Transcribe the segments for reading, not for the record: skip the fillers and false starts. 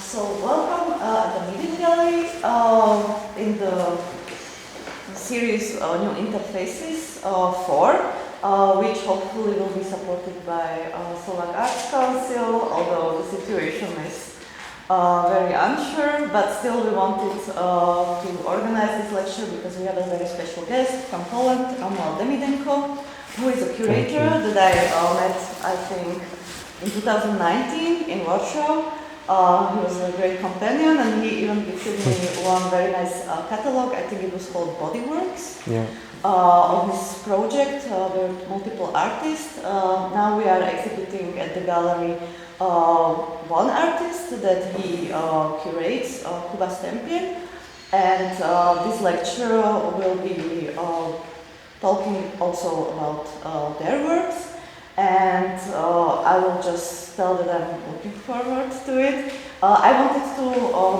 So welcome at the meeting gallery in the series New Interfaces 4, which hopefully will be supported by Slovak Arts Council, although the situation is very unsure, but still we wanted to organize this lecture because we have a very special guest from Poland, Romuald Demidenko, who is a curator that I met, I think, in 2019 in Warsaw. He was a great companion, and he even gifted me one very nice catalog. I think it was called Bodyworks. Yeah. Of his project with multiple artists. Now we are exhibiting at the gallery one artist that he curates, Kuba Stępień, and this lecture will be talking also about their works. And I will just tell that I'm looking forward to it. I wanted to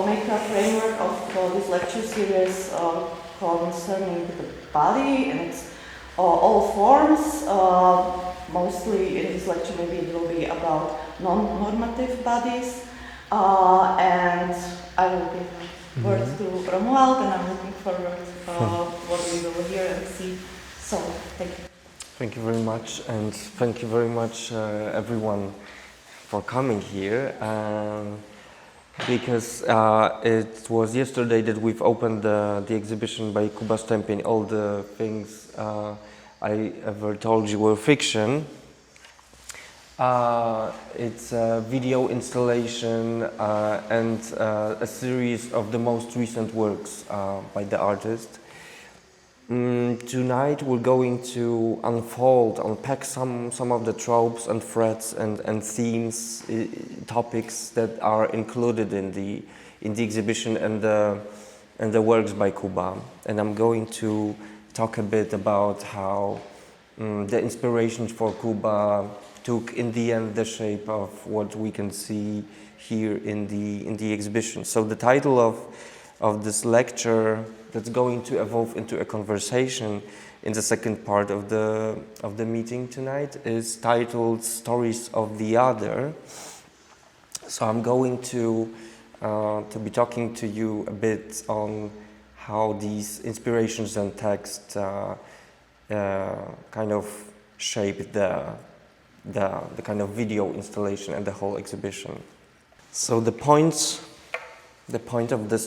make a framework of this lecture series concerning the body and its all forms. Mostly in this lecture maybe it will be about non-normative bodies. And I will give word to Romuald, and I'm looking forward to what we will hear and see. So, thank you. Thank you very much, and thank you very much everyone for coming here, because it was yesterday that we've opened the exhibition by Kuba Stępień. All the things I ever told you were fiction. It's a video installation and a series of the most recent works by the artist. Tonight we're going to unpack some of the tropes and threads and themes, topics that are included in the exhibition and the works by Kuba. And I'm going to talk a bit about how the inspiration for Kuba took in the end the shape of what we can see here in the exhibition. So the title of this lecture, that's going to evolve into a conversation in the second part of the meeting tonight, is titled Stories of the Other. So I'm going to be talking to you a bit on how these inspirations and text kind of shape the kind of video installation and the whole exhibition. So the point of the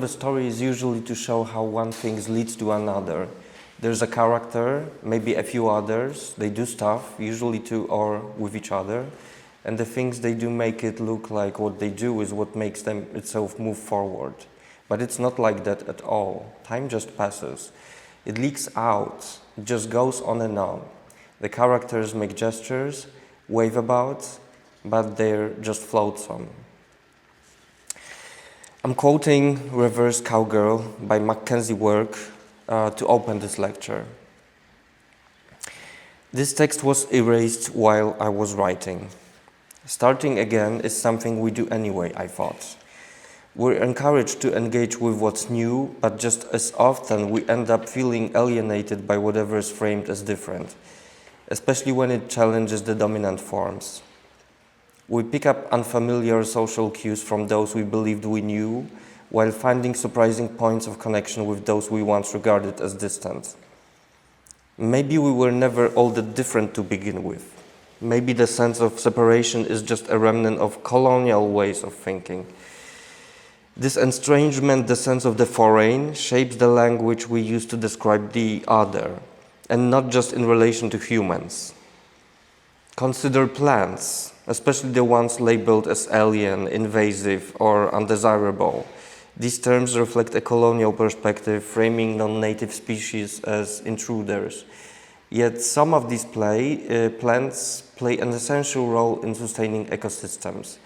story is usually to show how one thing leads to another. There's a character, maybe a few others, they do stuff, usually to or with each other, and the things they do make it look like what they do is what makes them itself move forward. But it's not like that at all. Time just passes. It leaks out, it just goes on and on. The characters make gestures, wave about, but they're just flotsam. I'm quoting Reverse Cowgirl by McKenzie Wark to open this lecture. This text was erased while I was writing. Starting again is something we do anyway, I thought. We're encouraged to engage with what's new, but just as often we end up feeling alienated by whatever is framed as different, especially when it challenges the dominant forms. We pick up unfamiliar social cues from those we believed we knew, while finding surprising points of connection with those we once regarded as distant. Maybe we were never all that different to begin with. Maybe the sense of separation is just a remnant of colonial ways of thinking. This estrangement, the sense of the foreign, shapes the language we use to describe the other, and not just in relation to humans. Consider plants, especially the ones labeled as alien, invasive, or undesirable. These terms reflect a colonial perspective, framing non-native species as intruders. Yet some of these plants play an essential role in sustaining ecosystems,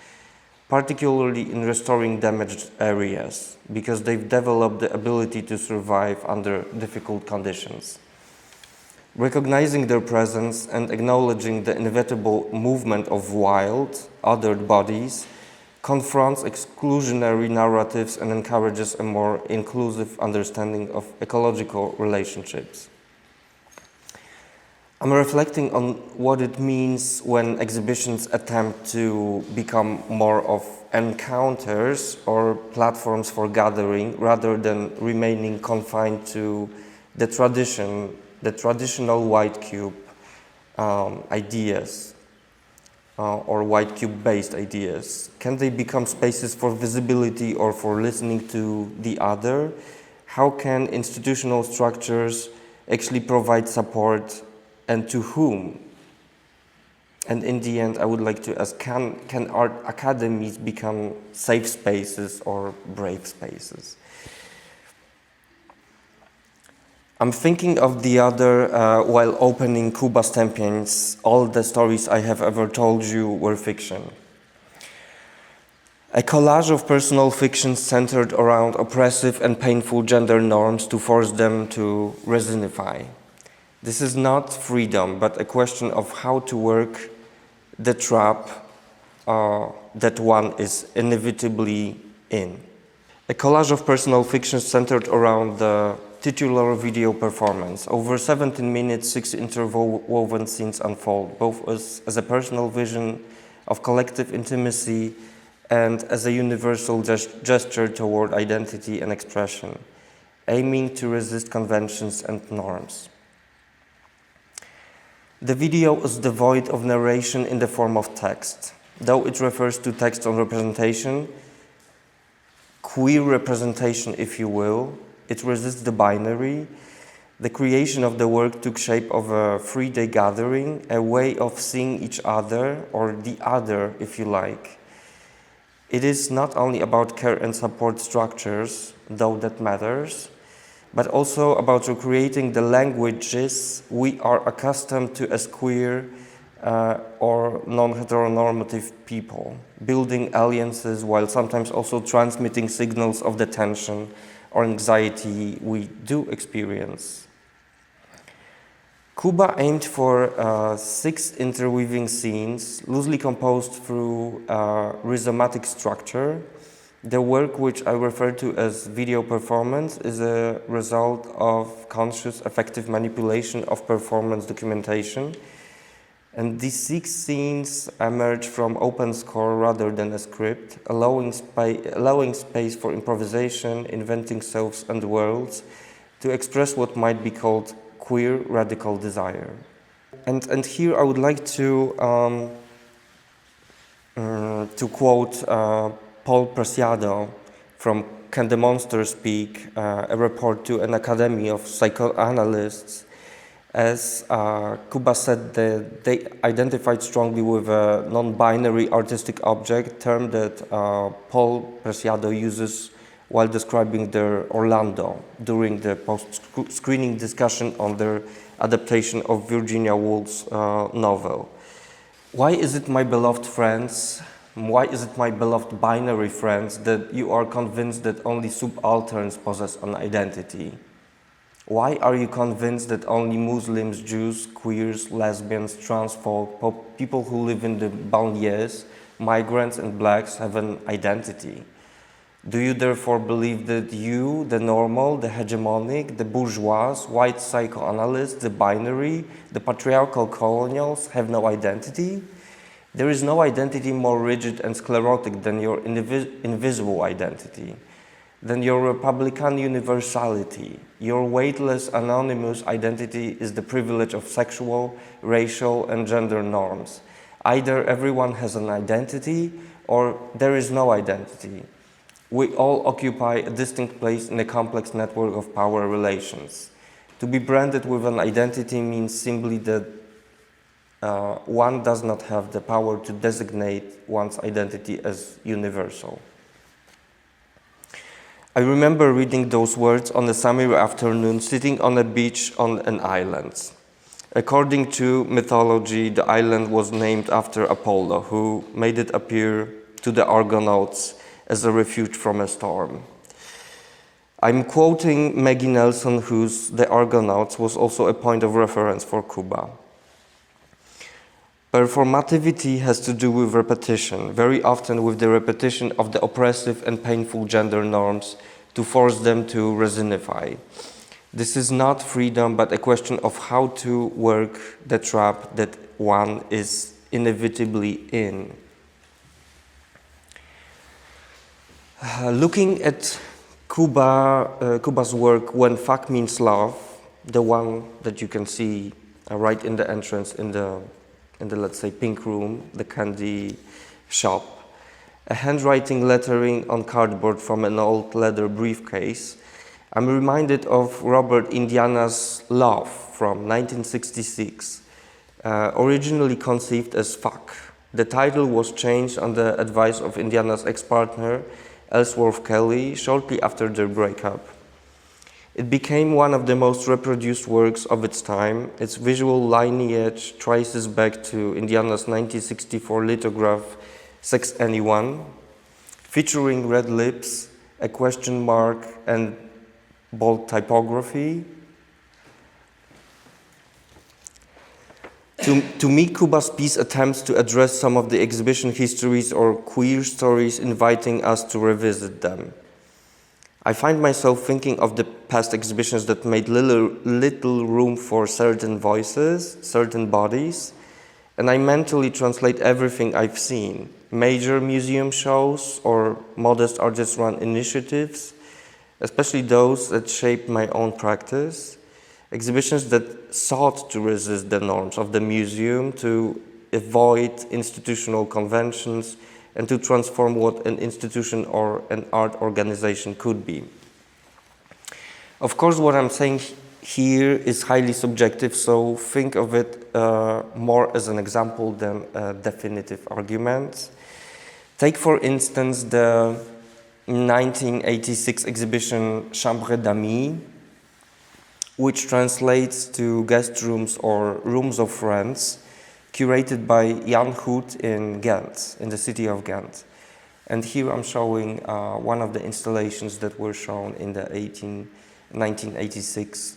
particularly in restoring damaged areas, because they've developed the ability to survive under difficult conditions. Recognizing their presence and acknowledging the inevitable movement of wild, othered bodies confronts exclusionary narratives and encourages a more inclusive understanding of ecological relationships. I'm reflecting on what it means when exhibitions attempt to become more of encounters or platforms for gathering rather than remaining confined to the traditional white cube ideas or white cube-based ideas. Can they become spaces for visibility or for listening to the other? How can institutional structures actually provide support, and to whom? And in the end, I would like to ask, can art academies become safe spaces or brave spaces? I'm thinking of the other while opening Kuba Stępień's All the Stories I Have Ever Told You Were Fiction. A collage of personal fictions centered around oppressive and painful gender norms to force them to resinify. This is not freedom, but a question of how to work the trap that one is inevitably in. A collage of personal fictions centered around the titular video performance. Over 17 minutes, 6 interwoven scenes unfold, both as a personal vision of collective intimacy and as a universal gesture toward identity and expression, aiming to resist conventions and norms. The video is devoid of narration in the form of text. Though it refers to text on representation, queer representation, if you will, it resists the binary. The creation of the work took shape of a three-day gathering, a way of seeing each other, or the other, if you like. It is not only about care and support structures, though that matters, but also about recreating the languages we are accustomed to as queer or non-heteronormative people, building alliances while sometimes also transmitting signals of the tension or anxiety we do experience. Kuba aimed for 6 interweaving scenes, loosely composed through rhizomatic structure. The work, which I refer to as video performance, is a result of conscious, effective manipulation of performance documentation. And these 6 scenes emerge from open score rather than a script, allowing space for improvisation, inventing selves and worlds, to express what might be called queer radical desire. And here I would like to quote Paul Preciado from Can the Monster Speak, a report to an academy of psychoanalysts. As Kuba said, that they identified strongly with a non-binary artistic object, term that Paul Preciado uses while describing their Orlando during the post-screening discussion on their adaptation of Virginia Woolf's novel. Why is it, my beloved friends, why is it, my beloved binary friends, that you are convinced that only subalterns possess an identity? Why are you convinced that only Muslims, Jews, queers, lesbians, trans folk, people who live in the banlieues, migrants and blacks have an identity? Do you therefore believe that you, the normal, the hegemonic, the bourgeois, white psychoanalysts, the binary, the patriarchal colonials have no identity? There is no identity more rigid and sclerotic than your invisible identity, than your Republican universality. Your weightless, anonymous identity is the privilege of sexual, racial, and gender norms. Either everyone has an identity, or there is no identity. We all occupy a distinct place in a complex network of power relations. To be branded with an identity means simply that one does not have the power to designate one's identity as universal. I remember reading those words on a summer afternoon, sitting on a beach on an island. According to mythology, the island was named after Apollo, who made it appear to the Argonauts as a refuge from a storm. I'm quoting Maggie Nelson, whose The Argonauts was also a point of reference for Kuba. Performativity has to do with repetition, very often with the repetition of the oppressive and painful gender norms to force them to resinify. This is not freedom, but a question of how to work the trap that one is inevitably in. Looking at Kuba's work, When Fuck Means Love, the one that you can see right in the entrance in the let's say pink room, the candy shop, a handwriting lettering on cardboard from an old leather briefcase, I'm reminded of Robert Indiana's Love from 1966, originally conceived as Fuck. The title was changed on the advice of Indiana's ex-partner, Ellsworth Kelly, shortly after their breakup. It became one of the most reproduced works of its time. Its visual lineage traces back to Indiana's 1964 lithograph, Sex Anyone, featuring red lips, a question mark, and bold typography. To me, Kuba's piece attempts to address some of the exhibition histories or queer stories, inviting us to revisit them. I find myself thinking of the past exhibitions that made little room for certain voices, certain bodies, and I mentally translate everything I've seen, major museum shows or modest artist-run initiatives, especially those that shaped my own practice, exhibitions that sought to resist the norms of the museum, to avoid institutional conventions, and to transform what an institution or an art organization could be. Of course, what I'm saying here is highly subjective, so think of it more as an example than a definitive argument. Take, for instance, the 1986 exhibition Chambre d'Amis, which translates to guest rooms or rooms of friends, curated by Jan Hout in Ghent, in the city of Ghent. And here I'm showing one of the installations that were shown in the 1986,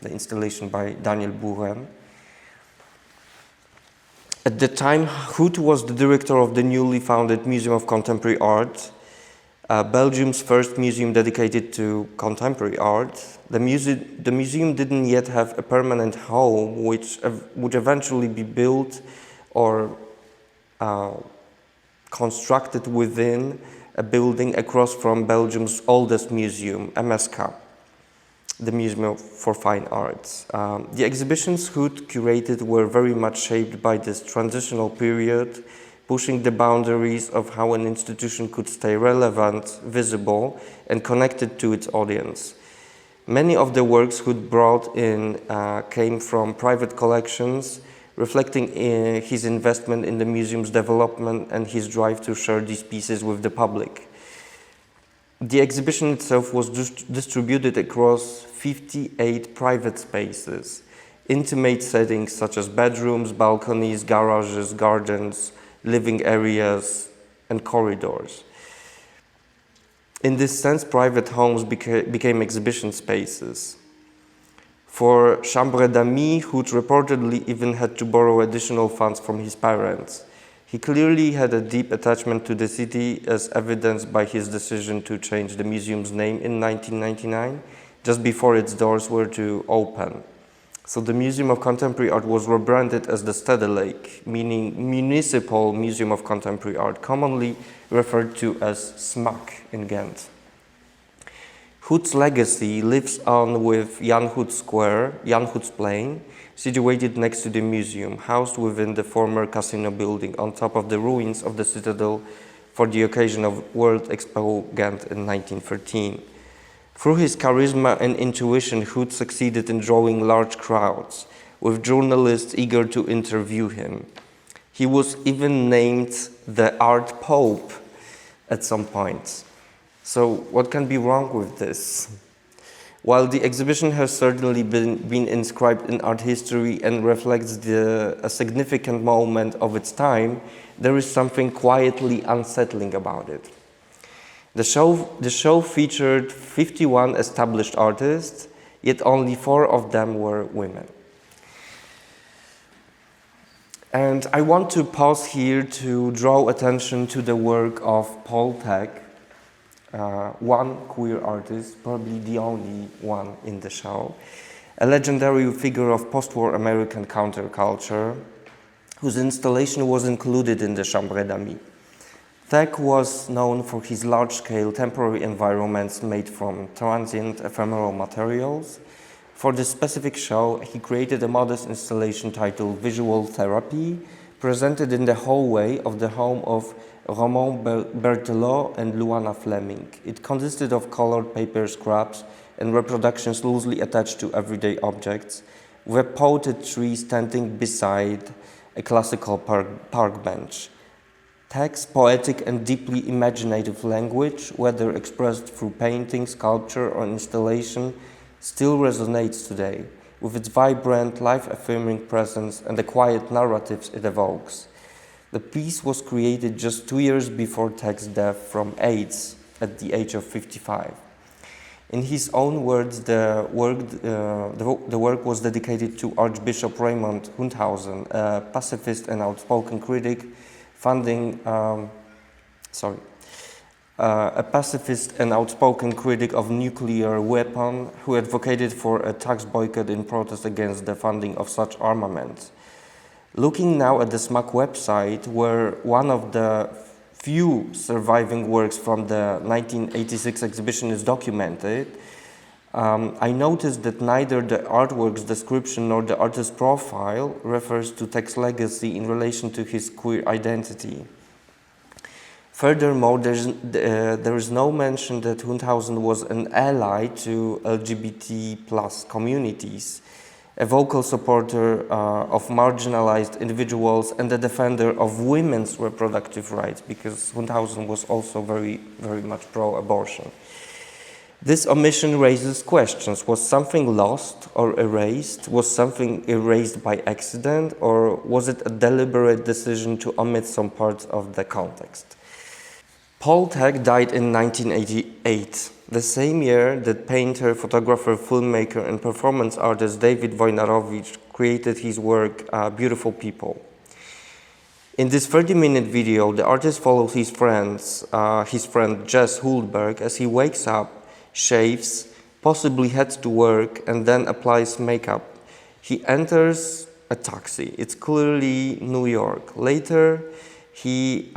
the installation by Daniel Buren. At the time, Hout was the director of the newly founded Museum of Contemporary Art, Belgium's first museum dedicated to contemporary art. The museum didn't yet have a permanent home, which would eventually be built or constructed within a building across from Belgium's oldest museum, MSK, the Museum for Fine Arts. The exhibitions Hout curated were very much shaped by this transitional period, pushing the boundaries of how an institution could stay relevant, visible, and connected to its audience. Many of the works Hout brought in came from private collections, reflecting his investment in the museum's development and his drive to share these pieces with the public. The exhibition itself was distributed across 58 private spaces, intimate settings such as bedrooms, balconies, garages, gardens, living areas, and corridors. In this sense, private homes became exhibition spaces. For Chambre d'Amis, Hout reportedly even had to borrow additional funds from his parents. He clearly had a deep attachment to the city, as evidenced by his decision to change the museum's name in 1999, just before its doors were to open. So the Museum of Contemporary Art was rebranded as the Stedelijk, meaning Municipal Museum of Contemporary Art, commonly referred to as SMAC in Ghent. Hout's legacy lives on with Jan Hout Square, Jan Hout's Plain, situated next to the museum, housed within the former casino building on top of the ruins of the citadel for the occasion of World Expo Ghent in 1913. Through his charisma and intuition, Hout succeeded in drawing large crowds, with journalists eager to interview him. He was even named the Art Pope at some point. So what can be wrong with this? While the exhibition has certainly been inscribed in art history and reflects a significant moment of its time, there is something quietly unsettling about it. The show featured 51 established artists, yet only 4 of them were women. And I want to pause here to draw attention to the work of Paul Tech, one queer artist, probably the only one in the show, a legendary figure of post-war American counterculture, whose installation was included in the Chambre d'Amis. Thek was known for his large-scale temporary environments made from transient ephemeral materials. For this specific show, he created a modest installation titled Visual Therapy, presented in the hallway of the home of Romain Berthelot and Luana Fleming. It consisted of colored paper scraps and reproductions loosely attached to everyday objects, with a potted tree standing beside a classical park bench. Thek's poetic and deeply imaginative language, whether expressed through painting, sculpture, or installation, still resonates today, with its vibrant, life-affirming presence and the quiet narratives it evokes. The piece was created just 2 years before Thek's death from AIDS at the age of 55. In his own words, the work was dedicated to Archbishop Raymond Hundhausen, a pacifist and outspoken critic, a pacifist and outspoken critic of nuclear weapon who advocated for a tax boycott in protest against the funding of such armaments. Looking now at the SMAC website, where one of the few surviving works from the 1986 exhibition is documented, I noticed that neither the artwork's description nor the artist's profile refers to Thek's legacy in relation to his queer identity. Furthermore, there is no mention that Hundhausen was an ally to LGBT plus communities, a vocal supporter of marginalized individuals and a defender of women's reproductive rights, because Hundhausen was also very, very much pro-abortion. This omission raises questions. Was something lost or erased? Was something erased by accident? Or was it a deliberate decision to omit some parts of the context? Paul Thek died in 1988, the same year that painter, photographer, filmmaker, and performance artist David Wojnarowicz created his work, Beautiful People. In this 30-minute video, the artist follows his friend Jess Huldberg, as he wakes up, shaves, possibly heads to work, and then applies makeup. He enters a taxi. It's clearly New York. Later, he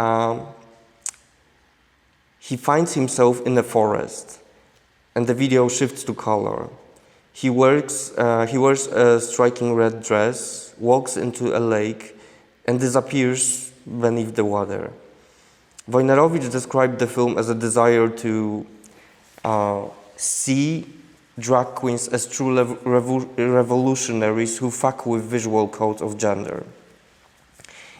finds himself in a forest, and the video shifts to color. He wears a striking red dress, walks into a lake, and disappears beneath the water. Wojnarowicz described the film as a desire to see drag queens as true revolutionaries who fuck with visual codes of gender.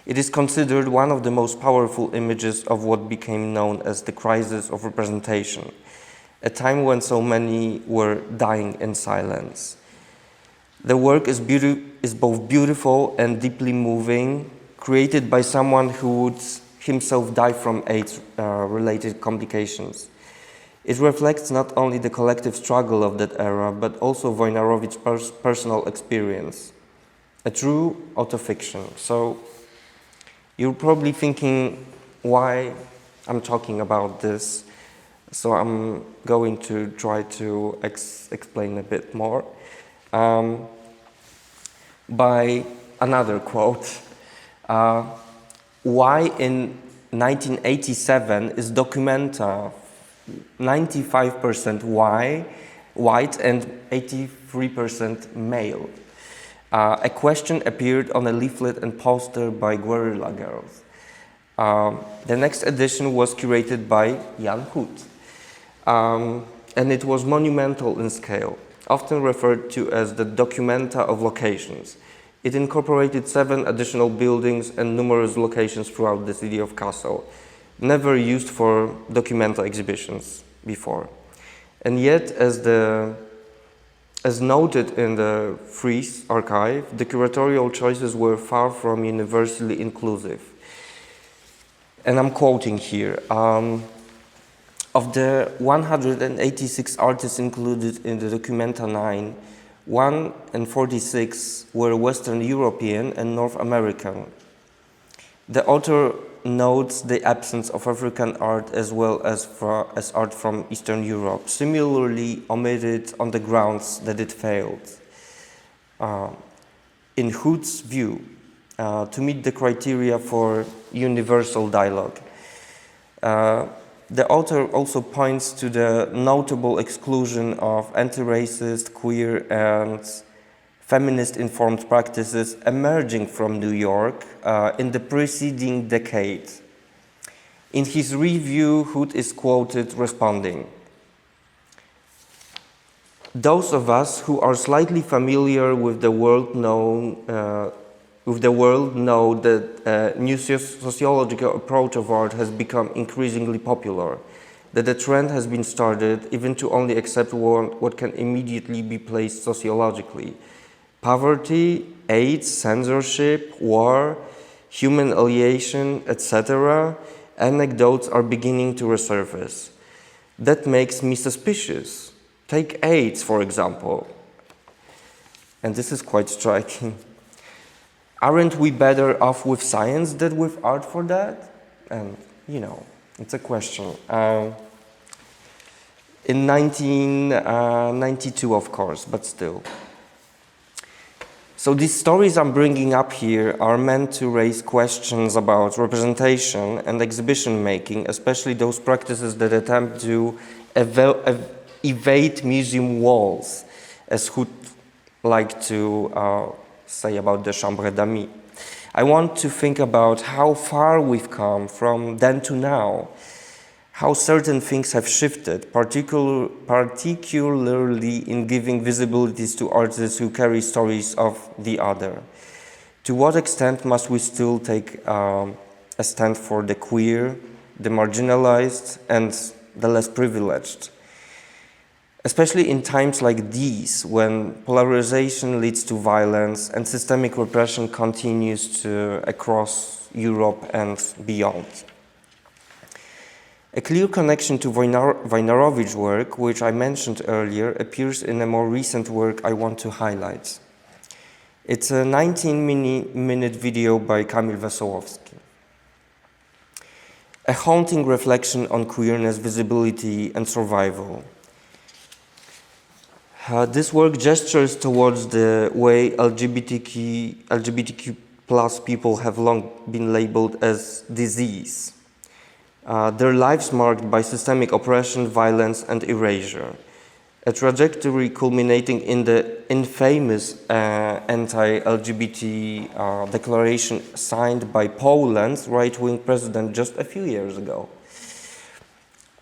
It is considered one of the most powerful images of what became known as the crisis of representation, a time when so many were dying in silence. The work is both beautiful and deeply moving, created by someone who would himself die from AIDS-related complications. It reflects not only the collective struggle of that era, but also Wojnarowicz's personal experience, a true autofiction. So you're probably thinking why I'm talking about this, so I'm going to try to explain a bit more by another quote. Why in 1987 is Documenta 95% white and 83% male? A question appeared on a leaflet and poster by Guerrilla Girls. The next edition was curated by Jan Hut, and it was monumental in scale, often referred to as the Documenta of locations. It incorporated 7 additional buildings and numerous locations throughout the city of Kassel, never used for Documenta exhibitions before. And yet, as noted in the Fries archive, the curatorial choices were far from universally inclusive. And I'm quoting here. Of the 186 artists included in the Documenta 9, 146 were Western European and North American. The author notes the absence of African art as well as art from Eastern Europe, similarly omitted on the grounds that it failed. In Hood's view, to meet the criteria for universal dialogue, the author also points to the notable exclusion of anti-racist, queer, and feminist-informed practices emerging from New York in the preceding decade. In his review, Hood is quoted responding, "Those of us who are slightly familiar with the world know that a new sociological approach of art has become increasingly popular, that the trend has been started even to only accept what can immediately be placed sociologically. Poverty, AIDS, censorship, war, human alienation, etc. Anecdotes are beginning to resurface. That makes me suspicious. Take AIDS, for example." And this is quite striking. "Aren't we better off with science than with art for that?" And, it's a question. In 1992, of course, but still. So these stories I'm bringing up here are meant to raise questions about representation and exhibition making, especially those practices that attempt to evade museum walls, as Hood liked to say about the Chambre d'Amis. I want to think about how far we've come from then to now, how certain things have shifted, particularly in giving visibilities to artists who carry stories of the other. To what extent must we still take a stand for the queer, the marginalized, and the less privileged? Especially in times like these, when polarization leads to violence and systemic repression continues across Europe and beyond. A clear connection to Wojnarowicz's work, which I mentioned earlier, appears in a more recent work I want to highlight. It's a 19-minute video by Kamil Wesołowski. A haunting reflection on queerness, visibility, and survival. This work gestures towards the way LGBTQ plus people have long been labeled as disease. Their lives marked by systemic oppression, violence, and erasure. A trajectory culminating in the infamous anti-LGBT declaration signed by Poland's right-wing president just a few years ago.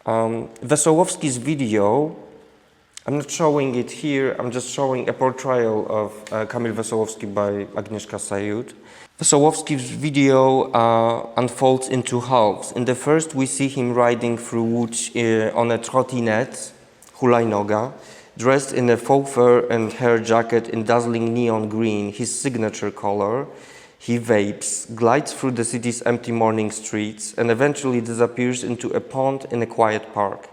Wesołowski's video, I'm not showing it here, I'm just showing a portrayal of Kamil Wesołowski by Agnieszka Sajut. Wesołowski's video unfolds in two halves. In the first, we see him riding through Łódź on a trottinette, hulajnoga, dressed in a faux fur and hair jacket in dazzling neon green, his signature color. He vapes, glides through the city's empty morning streets, and eventually disappears into a pond in a quiet park.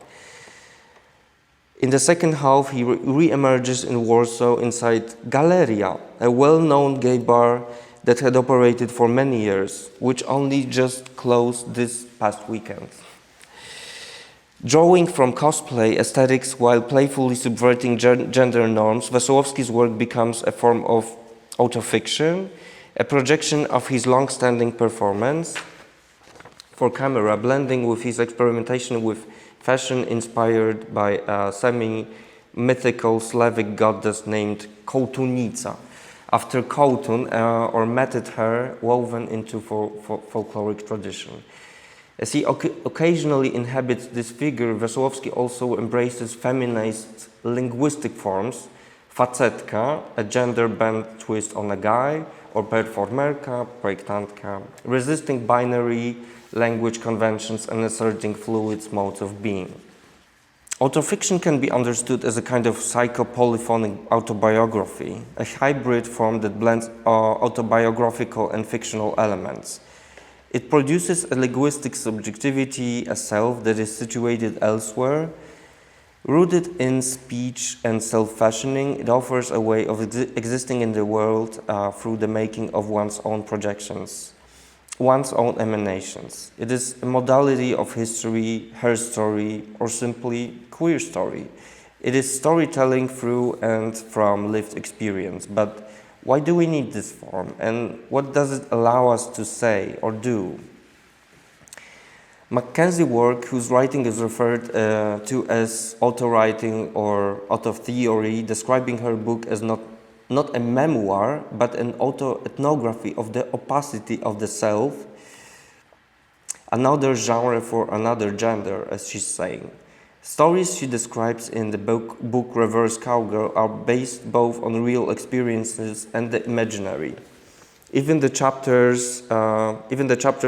In the second half, he re-emerges in Warsaw inside Galeria, a well-known gay bar that had operated for many years, which only just closed this past weekend. Drawing from cosplay aesthetics while playfully subverting gender norms, Wesołowski's work becomes a form of autofiction, a projection of his long-standing performance for camera, blending with his experimentation with fashion inspired by a semi-mythical Slavic goddess named Kołtunica, after Kołtun, or matted hair woven into folkloric tradition. As he occasionally inhabits this figure, Wesołowski also embraces feminized linguistic forms, facetka, a gender-bent twist on a guy, or performerka, projektantka, resisting binary language conventions and asserting fluid modes of being. Autofiction can be understood as a kind of psychopolyphonic autobiography, a hybrid form that blends autobiographical and fictional elements. It produces a linguistic subjectivity, a self that is situated elsewhere. Rooted in speech and self-fashioning, it offers a way of existing in the world through the making of one's own projections. one's own emanations. It is a modality of history, her story, or simply queer story. It is storytelling through and from lived experience. But why do we need this form, and what does it allow us to say or do? McKenzie Wark, whose writing is referred to as auto-writing or auto-theory, describing her book as not a memoir, but an auto-ethnography of the opacity of the self, another genre for another gender, as she's saying. Stories she describes in the book Reverse Cowgirl are based both on real experiences and the imaginary. Even the chapter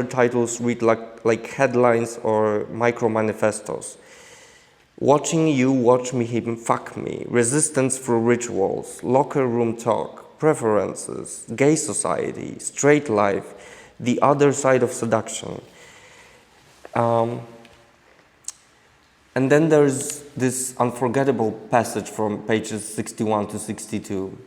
titles read like headlines or micro-manifestos. Watching you, watch me, him, fuck me, resistance through rituals, locker room talk, preferences, gay society, straight life, the other side of seduction. And then there's this unforgettable passage from pages 61 to 62.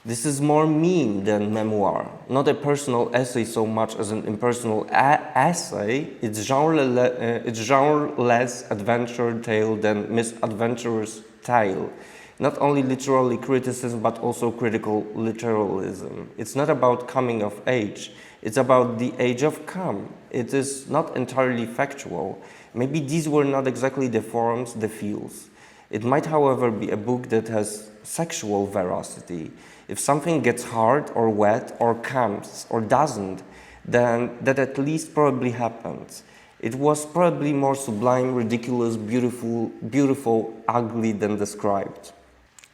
This is more meme than memoir, not a personal essay so much as an impersonal essay. It's genre-less adventure tale than misadventurous tale. Not only literary criticism, but also critical literalism. It's not about coming of age. It's about the age of come. It is not entirely factual. Maybe these were not exactly the forms, the feels. It might, however, be a book that has sexual veracity. If something gets hard or wet or comes or doesn't, then that at least probably happens. It was probably more sublime, ridiculous, beautiful, ugly than described.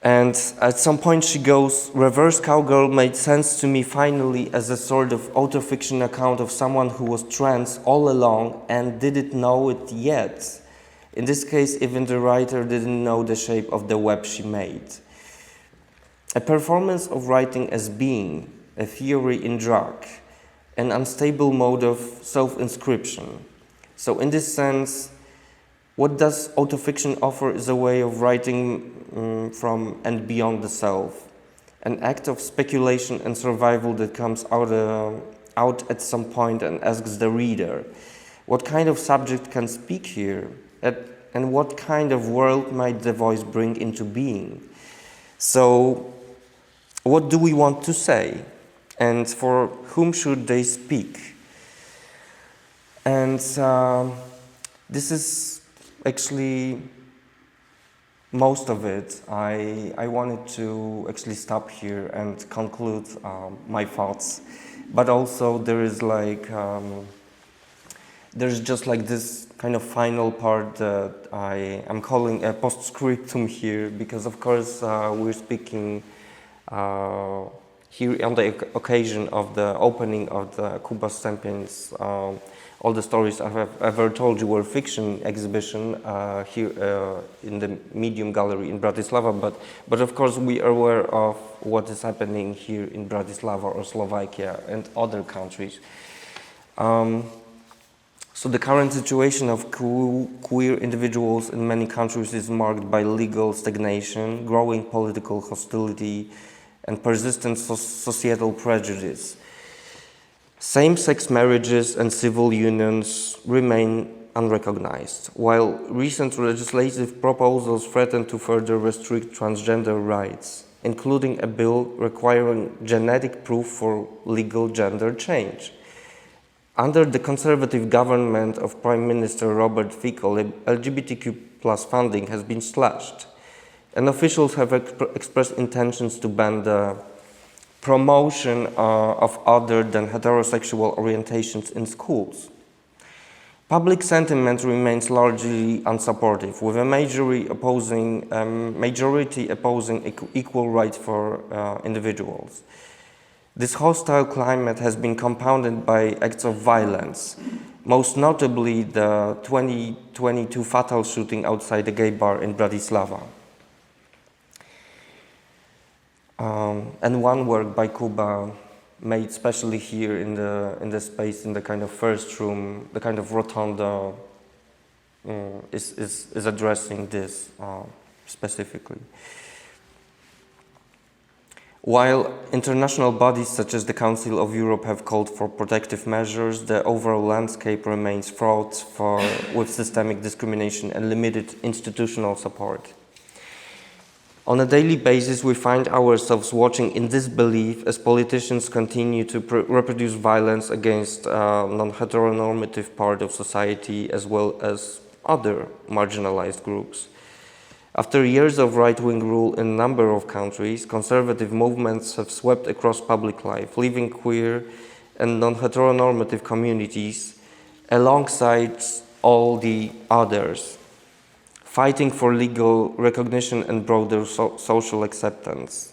And at some point she goes, Reverse Cowgirl made sense to me finally as a sort of autofiction account of someone who was trans all along and didn't know it yet. In this case, even the writer didn't know the shape of the web she made. A performance of writing as being, a theory in drag, an unstable mode of self-inscription. So in this sense, what does autofiction offer is a way of writing from and beyond the self, an act of speculation and survival that comes out at some point and asks the reader, what kind of subject can speak here, and what kind of world might the voice bring into being? So, what do we want to say, and for whom should they speak? And this is actually most of it. I wanted to actually stop here and conclude my thoughts, but also there is like there's just like this kind of final part that I am calling a postscriptum here, because of course we're speaking here on the occasion of the opening of the Kuba Stępięń's All the Stories I Have Ever Told You Were Fiction exhibition here in the Medium Gallery in Bratislava, but of course we are aware of what is happening here in Bratislava or Slovakia and other countries. So the current situation of queer individuals in many countries is marked by legal stagnation, growing political hostility, and persistent societal prejudice. Same-sex marriages and civil unions remain unrecognized, while recent legislative proposals threaten to further restrict transgender rights, including a bill requiring genetic proof for legal gender change. Under the conservative government of Prime Minister Robert Fico, LGBTQ+ funding has been slashed, and officials have expressed intentions to ban the promotion of other than heterosexual orientations in schools. Public sentiment remains largely unsupportive, with a majority opposing equal rights for individuals. This hostile climate has been compounded by acts of violence, most notably the 2022 fatal shooting outside a gay bar in Bratislava. And one work by Kuba, made especially here in the space, in the kind of first room, the kind of rotunda, is addressing this specifically. While international bodies such as the Council of Europe have called for protective measures, the overall landscape remains fraught with systemic discrimination and limited institutional support. On a daily basis, we find ourselves watching in disbelief as politicians continue to reproduce violence against non-heteronormative part of society as well as other marginalized groups. After years of right-wing rule in a number of countries, conservative movements have swept across public life, leaving queer and non-heteronormative communities alongside all the others, fighting for legal recognition and broader social acceptance.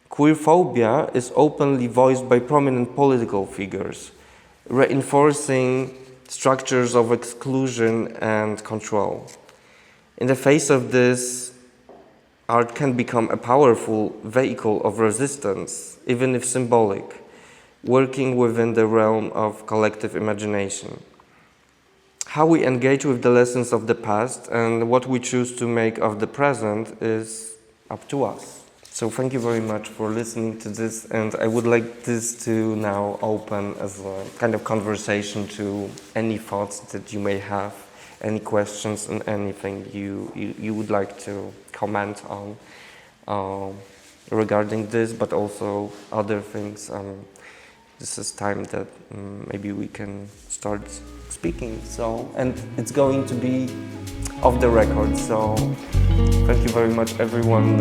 Queerphobia is openly voiced by prominent political figures, reinforcing structures of exclusion and control. In the face of this, art can become a powerful vehicle of resistance, even if symbolic, working within the realm of collective imagination. How we engage with the lessons of the past and what we choose to make of the present is up to us. So thank you very much for listening to this, and I would like this to now open as a kind of conversation to any thoughts that you may have, any questions and anything you would like to comment on regarding this, but also other things. This is time that maybe we can start speaking. So, and it's going to be off the record. So, thank you very much, everyone.